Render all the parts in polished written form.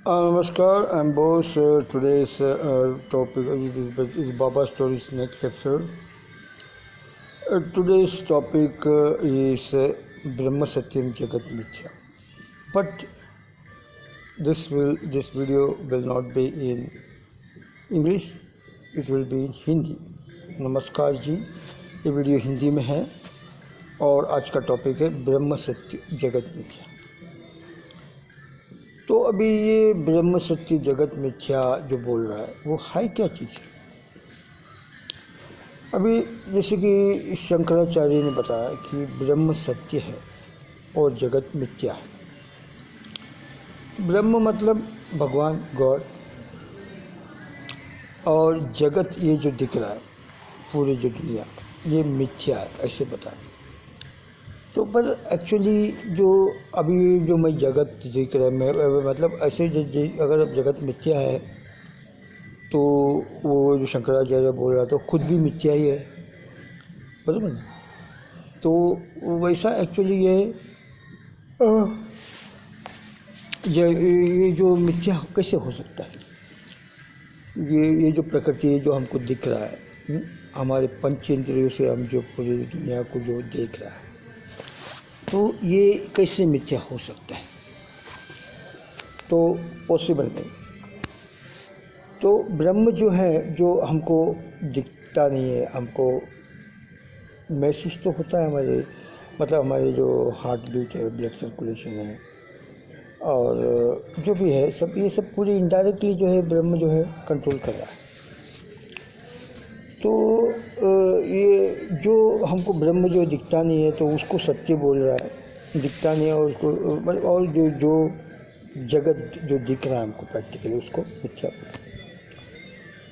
Namaskar, I'm Bose. Today's topic is Baba Stories next episode. Today's topic is Brahma Satyam Jagat Mithya. But this video will not be in English, it will be in Hindi. नमस्कार जी, ये video Hindi में है और आज का topic है ब्रह्म सत्य जगत मिथ्या। तो अभी ये ब्रह्म सत्य जगत मिथ्या जो बोल रहा है वो है क्या चीज़? अभी जैसे कि शंकराचार्य ने बताया कि ब्रह्म सत्य है और जगत मिथ्या है। ब्रह्म मतलब भगवान गॉड, और जगत ये जो दिख रहा है पूरी जो दुनिया ये मिथ्या है, ऐसे बताया। तो पर एक्चुअली जो अभी जो मैं जगत देख रहा मैं मतलब ऐसे अगर जगत मिथ्या है तो वो जो शंकराचार्य बोल रहा तो खुद भी मिथ्या ही है, बराबर ना? तो वैसा एक्चुअली ये जो मिथ्या कैसे हो सकता है? ये जो प्रकृति है जो हमको दिख रहा है, हमारे पंच इंद्रियों से हम जो पूरी दुनिया को जो देख रहा है, तो ये कैसे मिथ्या हो सकता है? तो पॉसिबल नहीं। तो ब्रह्म जो है जो हमको दिखता नहीं है, हमको महसूस तो होता है, हमारे जो हार्ट बीट है, ब्लड सर्कुलेशन है और जो भी है सब, ये सब पूरी इनडायरेक्टली जो है ब्रह्म जो है कंट्रोल कर रहा है। तो ये जो हमको ब्रह्म जो दिखता नहीं है तो उसको सत्य बोल रहा है, दिखता नहीं है और उसको, और जो जगत जो दिख रहा है हमको प्रैक्टिकली उसको मिथ्या बोल रहा है।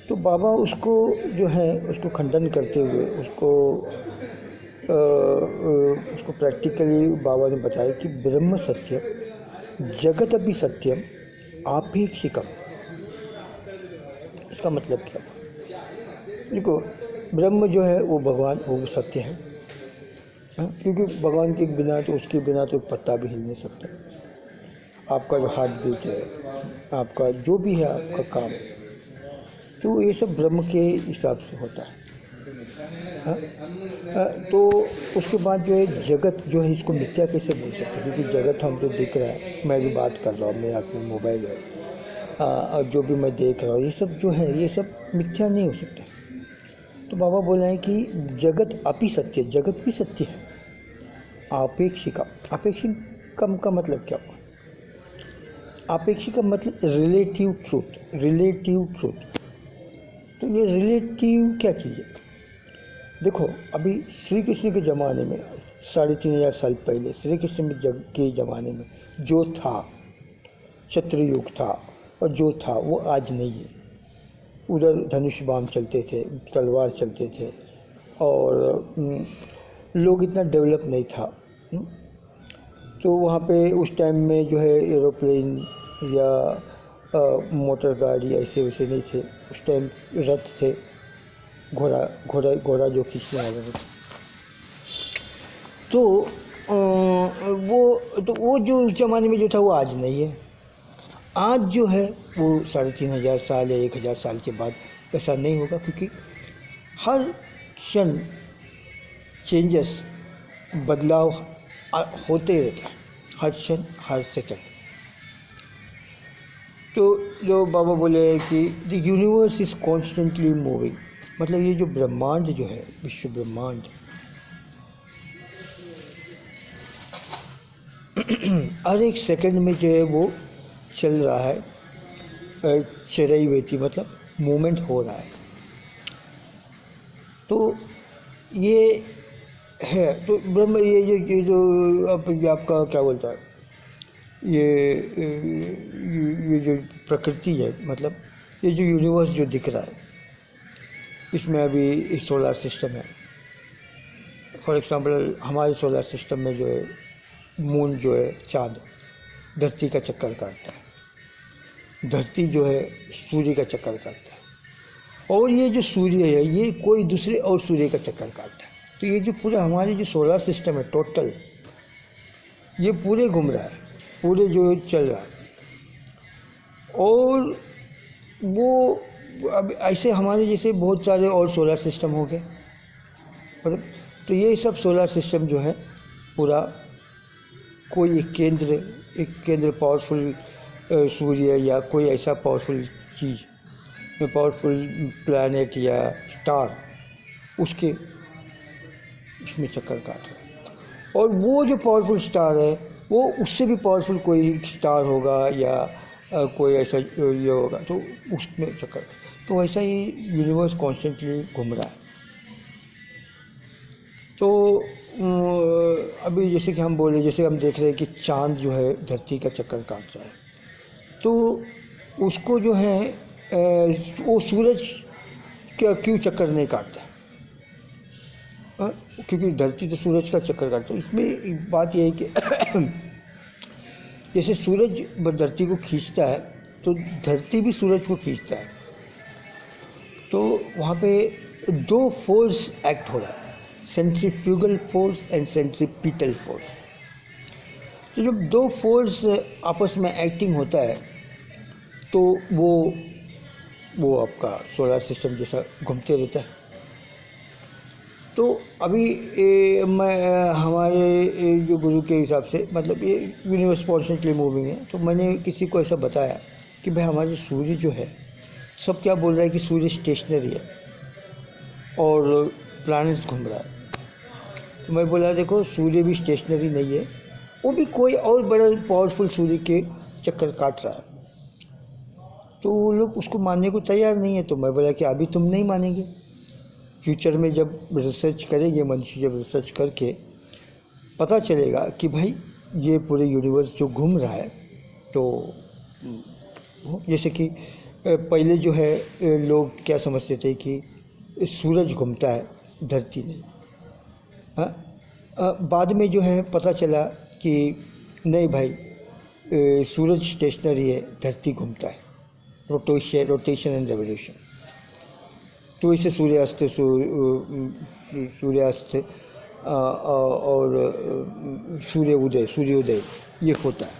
तो बाबा उसको जो है उसको खंडन करते हुए उसको प्रैक्टिकली बाबा ने बताया कि ब्रह्म सत्यम जगत अभी सत्यम आपेक्षिकम। इसका मतलब क्या? देखो, ब्रह्म जो है वो भगवान, वो सत्य है, क्योंकि भगवान के बिना तो उसके बिना तो एक पत्ता भी हिल नहीं सकता। आपका जो हार्ट बीट है, आपका जो भी है आपका काम, तो ये सब ब्रह्म के हिसाब से होता है। तो उसके बाद जो है जगत जो है इसको मिथ्या कैसे बोल सकते हैं? क्योंकि जगत हम जो दिख रहा है, मैं भी बात कर रहा हूँ, मेरे हाथ में मोबाइल है और जो भी मैं देख रहा हूँ ये सब जो है ये सब मिथ्या नहीं हो सकता। तो बाबा बोल रहे हैं कि जगत अपि सत्य, जगत भी सत्य है। आपेक्षिका, आपेक्षिकम का मतलब क्या हुआ? आपेक्षिका मतलब रिलेटिव ट्रूथ, रिलेटिव ट्रूथ। तो ये रिलेटिव क्या चीज़ है? देखो, अभी श्री कृष्ण के ज़माने में 3500 साल पहले श्री कृष्ण के ज़माने में जो था, क्षत्रिय युग था, और जो था वो आज नहीं है। उधर धनुष बाण चलते थे, तलवार चलते थे, और लोग इतना डेवलप नहीं था। तो वहाँ पे उस टाइम में जो है एरोप्लेन या मोटर गाड़ी ऐसे वैसे नहीं थे। उस टाइम रथ थे, घोड़ा जो खींचने वाले थे। तो वो जो उस ज़माने में जो था वो आज नहीं है। आज जो है वो 3500 साल या 1000 साल के बाद ऐसा नहीं होगा, क्योंकि हर क्षण चेंजेस, बदलाव होते रहता है, हर क्षण हर सेकंड। तो जो बाबा बोले कि the universe is constantly moving, मतलब ये जो ब्रह्मांड जो है, विश्व ब्रह्मांड हर एक सेकंड में जो है वो चल रहा है, चरई वेती मतलब मूवमेंट हो रहा है। तो ये है, तो ब्रह्म ये जो आपका क्या बोलता है, ये जो प्रकृति है, मतलब ये जो यूनिवर्स जो दिख रहा है, इसमें अभी सोलर सिस्टम है। फॉर एग्जांपल हमारे सोलर सिस्टम में जो है मून जो है, चाँद धरती का चक्कर काटता है, धरती जो है सूर्य का चक्कर काटता है, और ये जो सूर्य है ये कोई दूसरे और सूर्य का चक्कर काटता है। तो ये जो पूरा हमारे जो सोलर सिस्टम है टोटल, ये पूरे घूम रहा है, पूरे जो चल रहा है। और वो अब ऐसे हमारे जैसे बहुत सारे और सोलर सिस्टम हो गए, मतलब तो ये सब सोलर सिस्टम जो है पूरा कोई एक केंद्र पावरफुल सूर्य या कोई ऐसा पावरफुल चीज़, पावरफुल प्लैनेट या स्टार उसके इसमें चक्कर काट रहा है। और वो जो पावरफुल स्टार है वो उससे भी पावरफुल कोई स्टार होगा या कोई ऐसा ये होगा तो उसमें चक्कर, तो ऐसा ही यूनिवर्स कॉन्स्टेंटली घूम रहा है। तो अभी जैसे कि हम बोले, जैसे हम देख रहे हैं कि चांद जो है धरती का चक्कर काट रहा है, तो उसको जो है वो सूरज क्यों चक्कर नहीं काटता? क्योंकि धरती तो सूरज का चक्कर काटता है। इसमें बात यह है कि जैसे सूरज धरती को खींचता है तो धरती भी सूरज को खींचता है, तो वहाँ पे दो फोर्स एक्ट हो रहा है, centrifugal force and centripetal force. तो जब दो फोर्स आपस में एक्टिंग होता है तो वो आपका सोलर सिस्टम जैसा घूमते रहता है। तो अभी हमारे जो गुरु के हिसाब से, मतलब ये यूनिवर्स कॉन्स्टेंटली मूविंग है, तो मैंने किसी को ऐसा बताया कि भाई हमारे सूर्य जो है, सब क्या बोल रहा है कि सूर्य स्टेशनरी है और प्लैनेट्स घूम रहा है। तो मैं बोला देखो सूर्य भी स्टेशनरी नहीं है, वो भी कोई और बड़ा पावरफुल सूर्य के चक्कर काट रहा है। तो वो लोग उसको मानने को तैयार नहीं है। तो मैं बोला कि अभी तुम नहीं मानेंगे, फ्यूचर में जब रिसर्च करेंगे, मनुष्य जब रिसर्च करके पता चलेगा कि भाई ये पूरे यूनिवर्स जो घूम रहा है, तो जैसे कि पहले जो है लोग क्या समझते थे कि सूरज घूमता है धरती नहीं। हाँ, बाद में जो है पता चला कि नहीं भाई, सूरज स्टेशनरी है, धरती घूमता है, रोटेशन एंड रेवोल्यूशन। तो इसे सूर्यास्त और सूर्योदय ये होता है।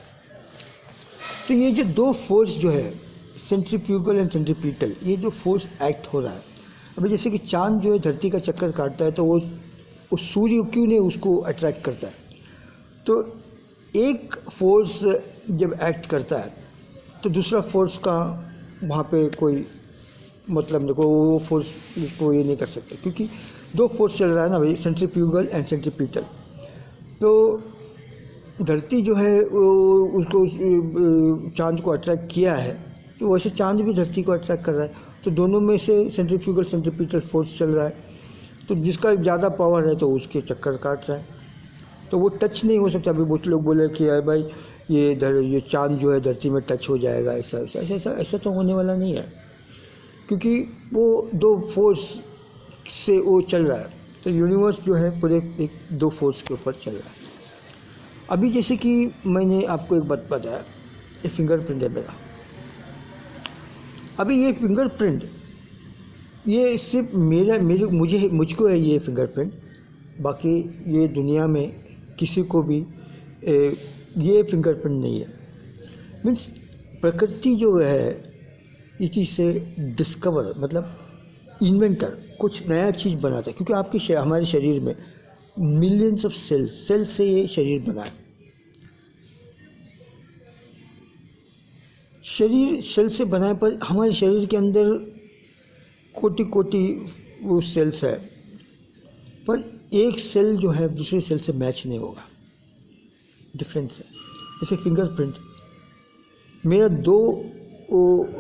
तो ये जो दो फोर्स जो है सेंट्रीफ्यूगल एंड सेंट्रीपिटल, ये जो फोर्स एक्ट हो रहा है, अभी जैसे कि चांद जो है धरती का चक्कर काटता है, तो वो सूर्य क्यों नहीं उसको अट्रैक्ट करता है? तो एक फोर्स जब एक्ट करता है तो दूसरा फोर्स का वहाँ पे कोई मतलब नहीं, वो फोर्स इसको ये नहीं कर सकते, क्योंकि दो फोर्स चल रहा है ना भाई, सेंट्रीफ्यूगल एंड सेंट्रीपिटल। तो धरती जो है उसको चांद को अट्रैक्ट किया है, तो वैसे चांद भी धरती को अट्रैक्ट कर रहा है। तो दोनों में से सेंट्रीफ्यूगल सेंट्रीपिटल फोर्स चल रहा है, तो जिसका ज़्यादा पावर है तो उसके चक्कर काट रहा है, तो वो टच नहीं हो सकता। अभी बहुत लोग बोले कि यार भाई ये चांद जो है धरती में टच हो जाएगा, ऐसा तो होने वाला नहीं है, क्योंकि वो दो फोर्स से वो चल रहा है। तो यूनिवर्स जो है पूरे एक दो फोर्स के ऊपर चल रहा है। अभी जैसे कि मैंने आपको एक बात बताया, ये फिंगरप्रिंट है मेरा। अभी ये फिंगरप्रिंट ये सिर्फ मुझको है ये फिंगरप्रिंट, बाकी ये दुनिया में किसी को भी ये फिंगरप्रिंट नहीं है। मीन्स प्रकृति जो है इट इज़ से डिस्कवर, मतलब इन्वेंटर कुछ नया चीज़ बनाता है, क्योंकि आपके हमारे शरीर में मिलियंस ऑफ सेल से ये शरीर बना है। शरीर सेल से बना है, पर हमारे शरीर के अंदर कोटि वो सेल्स है, पर एक सेल जो है दूसरे सेल से मैच नहीं होगा, डिफरेंस है। जैसे फिंगरप्रिंट, मेरा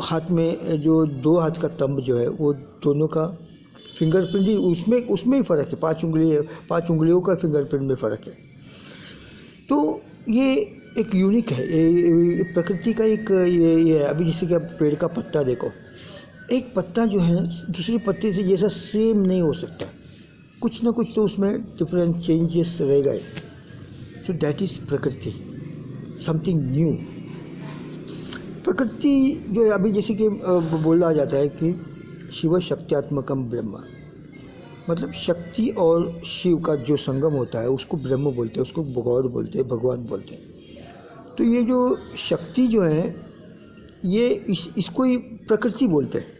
हाथ में जो दो हाथ का तंब जो है वो दोनों का फिंगरप्रिंट ही उसमें ही फ़र्क है, 5 उंगलियों का फिंगरप्रिंट में फ़र्क है। तो ये एक यूनिक है, ये प्रकृति का एक ये है। अभी जैसे कि आप पेड़ का पत्ता देखो, एक पत्ता जो है दूसरे पत्ते से जैसा सेम नहीं हो सकता, कुछ ना कुछ तो उसमें डिफरेंट चेंजेस रह गए। सो दैट इज़ प्रकृति, समथिंग न्यू। प्रकृति जो है अभी जैसे कि बोला जाता है कि शिव शक्त्यात्मकम ब्रह्म, मतलब शक्ति और शिव का जो संगम होता है उसको ब्रह्म बोलते हैं, उसको गॉड बोलते हैं, भगवान बोलते हैं। तो ये जो शक्ति जो है ये इसको ही प्रकृति बोलते हैं।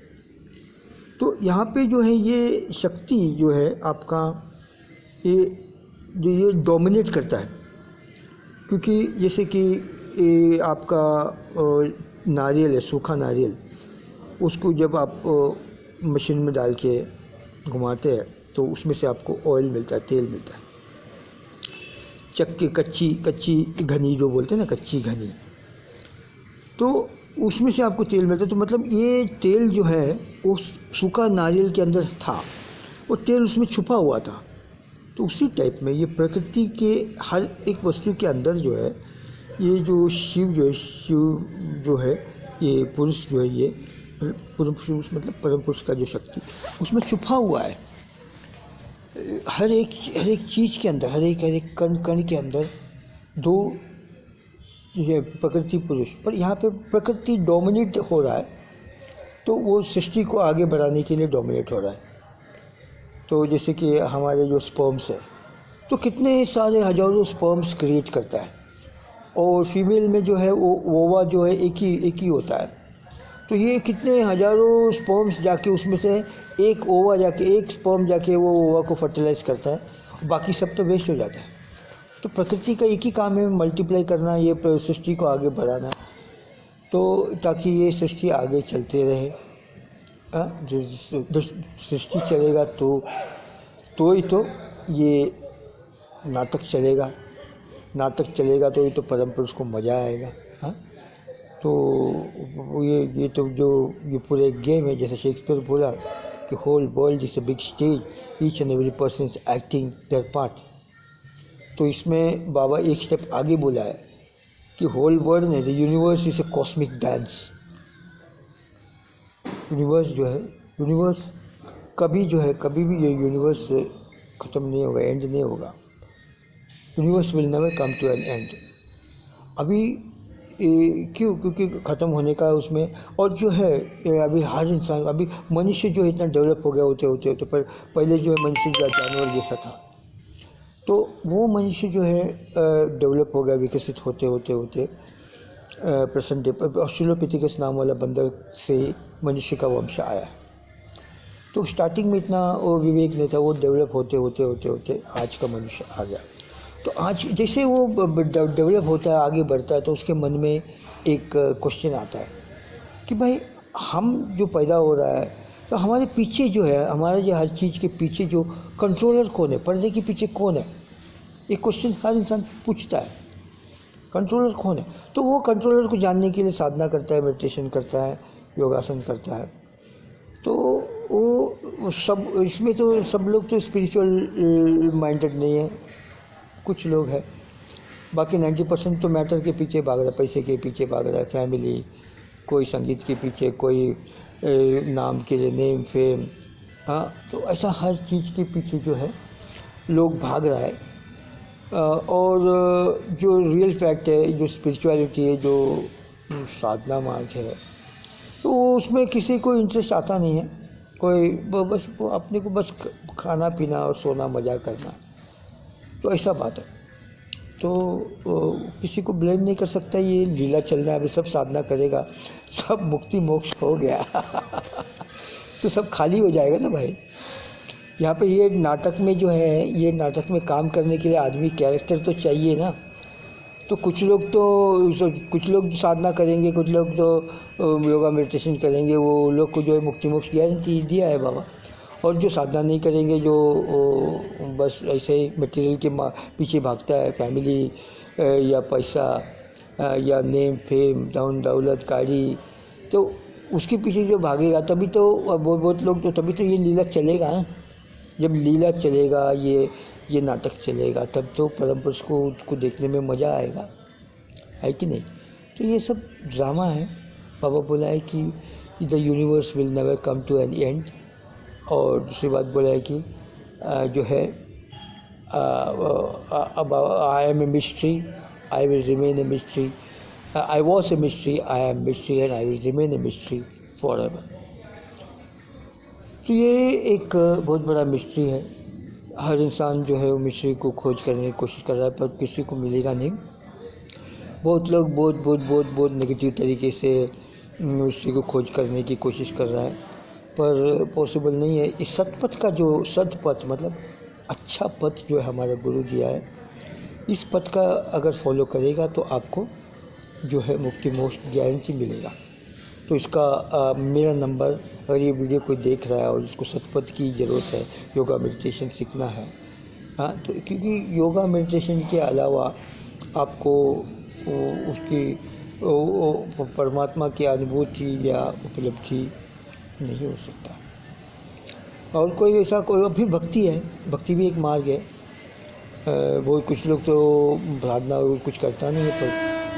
तो यहाँ पे जो है ये शक्ति जो है आपका ये डोमिनेट करता है, क्योंकि जैसे कि ये आपका नारियल है, सूखा नारियल, उसको जब आप मशीन में डाल के घुमाते हैं तो उसमें से आपको ऑयल मिलता है, तेल मिलता है। चक्की कच्ची घनी जो बोलते हैं ना, कच्ची घनी, तो उसमें से आपको तेल मिलता है। तो मतलब ये तेल जो है वो सूखा नारियल के अंदर था, वो तेल उसमें छुपा हुआ था। तो उसी टाइप में ये प्रकृति के हर एक वस्तु के अंदर जो है ये जो शिव जो है ये पुरुष जो है, ये पुरुष मतलब परम पुरुष का जो शक्ति उसमें छुपा हुआ है। हर एक चीज़ के अंदर, हर एक कण के अंदर दो ये प्रकृति पुरुष, पर यहाँ पे प्रकृति डोमिनेट हो रहा है, तो वो सृष्टि को आगे बढ़ाने के लिए डोमिनेट हो रहा है। तो जैसे कि हमारे जो स्पर्म्स है, तो कितने सारे हजारों स्पर्म्स क्रिएट करता है, और फीमेल में जो है वो ओवा जो है एक ही होता है। तो ये कितने हजारों स्पर्म्स जाके उसमें से एक ओवा जाके, एक स्पर्म जाके वो ओवा को फर्टिलाइज करता है, बाकी सब तो वेस्ट हो जाता है। तो प्रकृति का एक ही काम है, मल्टीप्लाई करना, ये सृष्टि को आगे बढ़ाना, तो ताकि ये सृष्टि आगे चलते रहे। सृष्टि चलेगा तो ही तो ये नाटक चलेगा, नाटक चलेगा तो ही तो परम पुरुष को मज़ा आएगा। हाँ, तो ये तो जो ये पूरे गेम है, जैसे शेक्सपियर बोला कि whole world is a big stage, each and every person is acting their part. तो इसमें बाबा एक स्टेप आगे बोला है कि होल वर्ल्ड ने, the universe is a cosmic dance. Universe जो है, यूनिवर्स कभी भी ये यूनिवर्स ख़त्म नहीं होगा, एंड नहीं होगा। Universe will never come to an end. अभी क्यों? क्योंकि ख़त्म होने का उसमें, और जो है अभी हर इंसान, अभी मनुष्य जो है इतना डेवलप हो गया होते पर पहले जो है मनुष्य जानवर जैसा था, तो वो मनुष्य जो है डेवलप हो गया, विकसित होते प्रेजेंट डे पर ऑस्ट्रेलोपिथेकस नाम वाला बंदर से मनुष्य का वंश आया। तो स्टार्टिंग में इतना वो विवेक नहीं था, वो डेवलप होते आज का मनुष्य आ गया। तो आज जैसे वो डेवलप होता है, आगे बढ़ता है, तो उसके मन में एक क्वेश्चन आता है कि भाई हम जो पैदा हो रहा है, तो हमारे पीछे जो है, हमारे जो हर चीज़ के पीछे जो कंट्रोलर कौन है, पर्दे के पीछे कौन है, एक क्वेश्चन हर इंसान पूछता है, कंट्रोलर कौन है। तो वो कंट्रोलर को जानने के लिए साधना करता है, मेडिटेशन करता है, योगासन करता है। तो वो सब, इसमें तो सब लोग तो स्पिरिचुअल माइंडेड नहीं है, कुछ लोग हैं, बाकी 90% तो मैटर के पीछे भाग रहा है, पैसे के पीछे भाग रहा है, फैमिली, कोई संगीत के पीछे, कोई नाम के लिए, नेम फेम। हाँ, तो ऐसा हर चीज़ के पीछे जो है लोग भाग रहा है। और जो रियल फैक्ट है, जो स्पिरिचुअलिटी है, जो साधना मार्ग है, तो उसमें किसी को इंटरेस्ट आता नहीं है। कोई बस अपने को बस खाना पीना और सोना, मज़ा करना, तो ऐसा बात है। तो किसी को ब्लेम नहीं कर सकता, ये लीला चल रहा है। अभी सब साधना करेगा, सब मुक्ति मोक्ष हो गया तो सब खाली हो जाएगा ना भाई। यहाँ पे ये नाटक में जो है, ये नाटक में काम करने के लिए आदमी कैरेक्टर तो चाहिए ना। तो कुछ लोग साधना करेंगे, कुछ लोग तो योगा मेडिटेशन करेंगे, वो लोग को जो है मुक्ति मोक्ष गारंटी दिया है बाबा। और जो साधना नहीं करेंगे, जो बस ऐसे ही मटेरियल के पीछे भागता है, फैमिली या पैसा या नेम फेम, धन दौलत, गाड़ी, तो उसके पीछे जो भागेगा, तभी तो बहुत लोग तो, तभी तो ये लीला चलेगा। जब लीला चलेगा, ये नाटक चलेगा, तब तो परम पुरुष को उसको देखने में मज़ा आएगा, है कि नहीं। तो ये सब ड्रामा है। बाबा बोला है कि the universe will never come to an end. और दूसरी बात बोला है कि जो है I am a mystery, I will remain a mystery, I was a mystery, I am mystery and I will remain a mystery forever. तो ये एक बहुत बड़ा मिस्ट्री है। हर इंसान जो है वो मिस्ट्री को खोज करने की कोशिश कर रहा है, पर किसी को मिलेगा नहीं। बहुत लोग बहुत नेगेटिव तरीके से उसी को खोज करने की कोशिश कर रहा है, पर पॉसिबल नहीं है। इस सतपथ का जो सतपथ मतलब अच्छा पथ जो है हमारा गुरु जी आए, इस पथ का अगर फॉलो करेगा तो आपको जो है मुक्ति मोक्ष गारंटी मिलेगा। तो इसका मेरा नंबर, अगर ये वीडियो कोई देख रहा है और जिसको सतपथ की ज़रूरत है, योगा मेडिटेशन सीखना है, हाँ, तो क्योंकि योगा मेडिटेशन के अलावा आपको उसकी परमात्मा की अनुभूति या उपलब्धि नहीं हो सकता। और कोई ऐसा कोई फिर भक्ति है, भक्ति भी एक मार्ग है। वो कुछ लोग तो प्रार्थना कुछ करता नहीं है, पर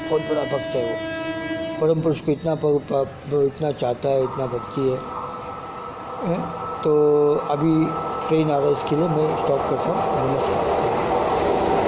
बहुत बड़ा भक्त है वो, परम पुरुष को इतना चाहता है, इतना भक्ति है। तो अभी ट्रेन आ रहा है, इसके लिए मैं स्टॉप करता हूँ। नमस्कार।